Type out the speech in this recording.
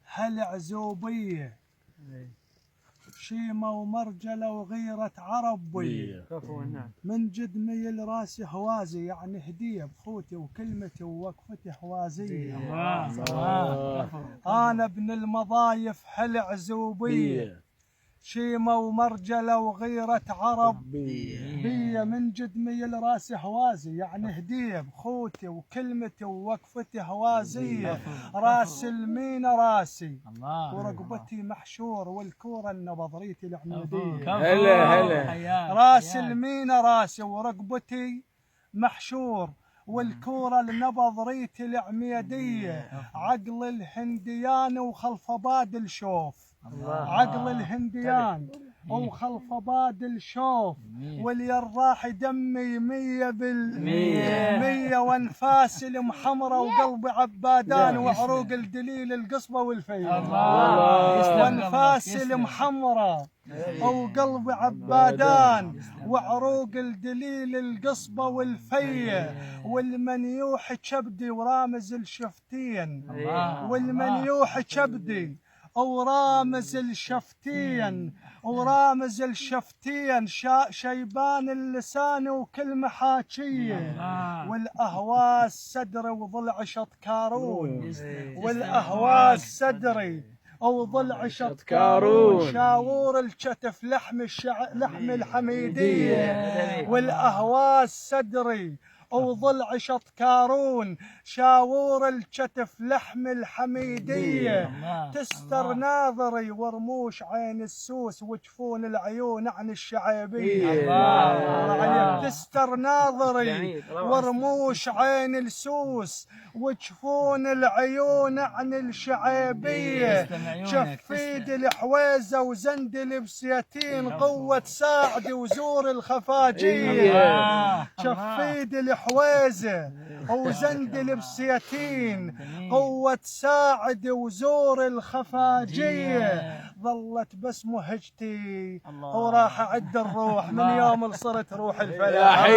هلع زوبية شيمة ومرجلة وغيرة عربي من جدمي لراسي هوازي، يعني هدية بخوتي وكلمتي ووقفتي هوازية. أنا ابن المضايف هلع زوبية شيمة ومرجلة وغيرة عرب بيا من جدمي لراسي هوازي، يعني هدية بخوتي وكلمتي ووقفتي هوازية. راس المينا راسي ورقبتي محشور والكورة النبضريتي العميدية. هلا راس المينا راسي ورقبتي محشور والكورة النبضريتي العميدية. عقل الهنديان وخلف بادل شوف، عقل الهنديان وخلف بادل شوف، واليراح دمي 100% وانفاسي المحمرة وقلبي عبادان وعروق الدليل القصبة والفيل. وانفاسي المحمرة وقلبي عبادان وعروق الدليل القصبة والفية، والمنيوح كبدي ورامز الشفتين، والمنيوح كبدي ورامز الشفتين ورامز الشفتين شيبان اللسان وكلمة حاكية. والأهواس صدري وضلع شط كارون، والأهواس صدري وضلع شط كارون شاور الكتف لحم الحميدية. والأهواس صدري وضلع شط كارون شاور الكتف لحم الحميدية. تستر ناظري ورموش عين السوس وجفون العيون عن الشعيبية. تستر ناظري ورموش عين السوس وجفون العيون عن الشعيبية. شفيد الحويزة وزندل بسياتين قوة ساعد وزور الخفاجية. شفيد الحويزة وزندل بسياتين قوة ساعد وزور الخفاجية. ظلت بس مهجتي وراح أعد الروح من يوم صرت روح الفلاح.